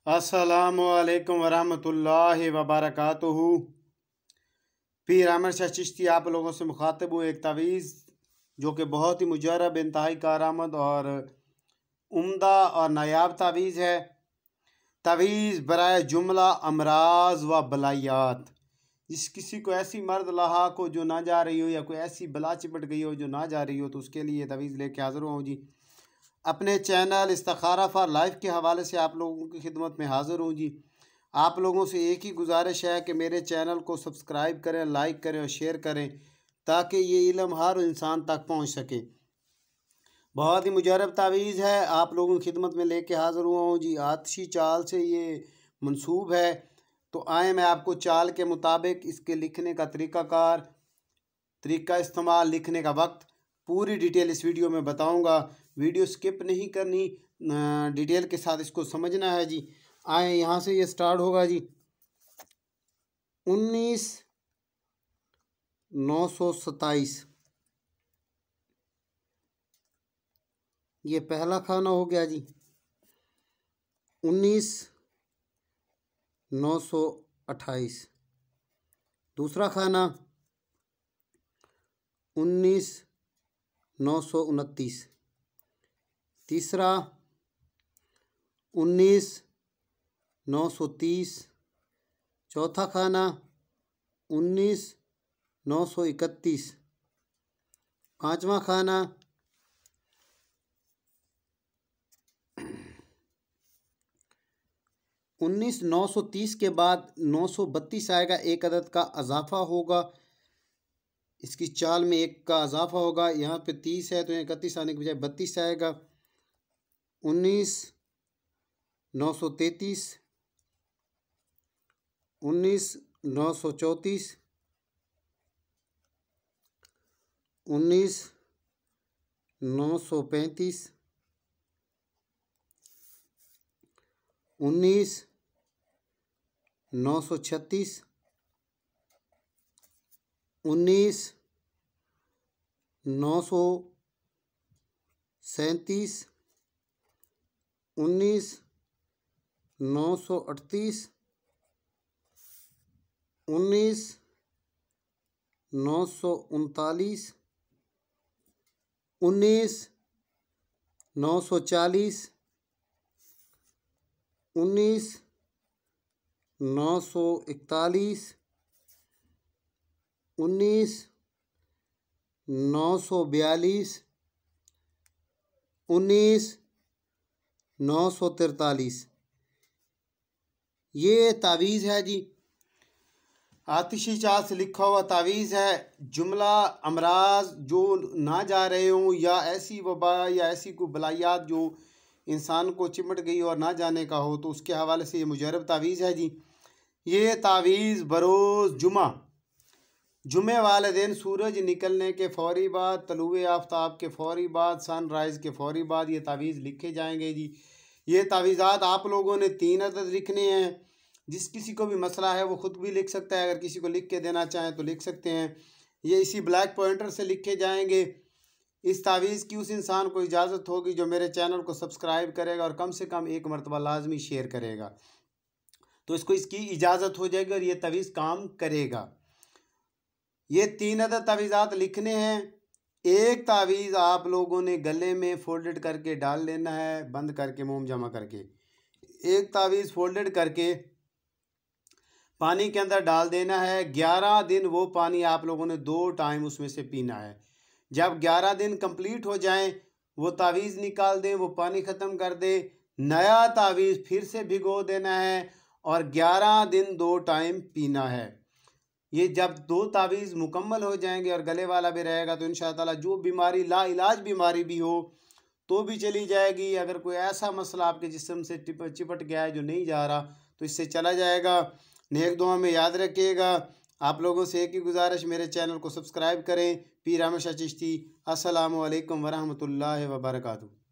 अस्सलामुअलैकुम वरहमतुल्लाहि वबरकातुहू। पीर अहमद शाह चिश्ती आप लोगों से मुखातिब हुए। एक तावीज़ जो कि बहुत ही मुजरब, इंतहाई कारआमद और उम्दा और नायाब तावीज़ है। तावीज़ बराए जुमला अमराज व बलायात। जिस किसी को ऐसी मर्द लाहाक हो जो ना जा रही हो, या कोई ऐसी बला चिपट गई हो जो ना जा रही हो, तो उसके लिए तावीज़ लेके हाज़िर हुआ हूँ जी। अपने चैनल इस्तिखारा फॉर लाइफ के हवाले से आप लोगों की खिदमत में हाज़िर हूँ जी। आप लोगों से एक ही गुजारिश है कि मेरे चैनल को सब्सक्राइब करें, लाइक करें और शेयर करें, ताकि ये इल्म हर इंसान तक पहुँच सके। बहुत ही मुजरब तावीज़ है, आप लोगों की खिदमत में लेके हाज़िर हुआ हूँ जी। आतिशी चाल से ये मंसूब है, तो आए मैं आपको चाल के मुताबिक इसके लिखने का तरीका इस्तेमाल, लिखने का वक्त, पूरी डिटेल इस वीडियो में बताऊंगा। वीडियो स्किप नहीं करनी, डिटेल के साथ इसको समझना है जी। आए यहाँ से ये स्टार्ट होगा जी। 19,927 ये पहला खाना हो गया जी। 19,928 दूसरा खाना। 19,929 तीसरा। 19,930 चौथा खाना। 19,931 पाँचवा खाना। 19,930 के बाद 932 आएगा, एक अदद का इजाफा होगा। इसकी चाल में एक का इजाफा होगा। यहाँ पे 30 है तो 31 आने के बजाय 32 आएगा। 19,933 19,934 19,935 19,936 19,937 19,938 19,939 19,940 19,941 19,942 19,943 ये तावीज़ है जी। आतिशी चाल से लिखा हुआ तावीज़ है। जुमला अमराज जो ना जा रहे हों, या ऐसी वबा या ऐसी कोई बलायात जो इंसान को चिमट गई और ना जाने का हो, तो उसके हवाले से ये मुजरब तावीज़ है जी। ये तावीज़ बरोज़ जुमे वाले दिन सूरज निकलने के फ़ौरी बाद, तलुए आफ्ताब के फ़ौरी बाद, सनराइज़ के फ़ौरी बाद ये तावीज़ लिखे जाएंगे जी। ये तावीज़ात आप लोगों ने 3 अदद लिखने हैं। जिस किसी को भी मसला है वो ख़ुद भी लिख सकता है, अगर किसी को लिख के देना चाहें तो लिख सकते हैं। ये इसी ब्लैक पॉइंटर से लिखे जाएंगे। इस तावीज़ की उस इंसान को इजाज़त होगी जो मेरे चैनल को सब्सक्राइब करेगा और कम से कम एक मरतबा लाजमी शेयर करेगा, तो इसको इसकी इजाज़त हो जाएगी और ये तावीज़ काम करेगा। ये 3 अदद तावीज़ात लिखने हैं। एक तावीज़ आप लोगों ने गले में फोल्डेड करके डाल लेना है, बंद करके मोम जमा करके। एक तावीज़ फोल्डेड करके पानी के अंदर डाल देना है। 11 दिन वो पानी आप लोगों ने 2 टाइम उसमें से पीना है। जब 11 दिन कंप्लीट हो जाएं, वो तावीज़ निकाल दें, वो पानी ख़त्म कर दे, नया तावीज़ फिर से भिगो देना है और 11 दिन 2 टाइम पीना है। ये जब 2 तावीज़ मुकम्मल हो जाएंगे और गले वाला भी रहेगा, तो इंशाअल्लाह जो बीमारी लाइलाज बीमारी भी हो तो भी चली जाएगी। अगर कोई ऐसा मसला आपके जिस्म से चिपट गया है जो नहीं जा रहा, तो इससे चला जाएगा। नेक दुआ में याद रखिएगा। आप लोगों से एक ही गुजारिश, मेरे चैनल को सब्सक्राइब करें। पीर अहमद शाह चिश्ती। अस्सलामु अलैकुम वरहमतुल्लाहि वबरकातुहू।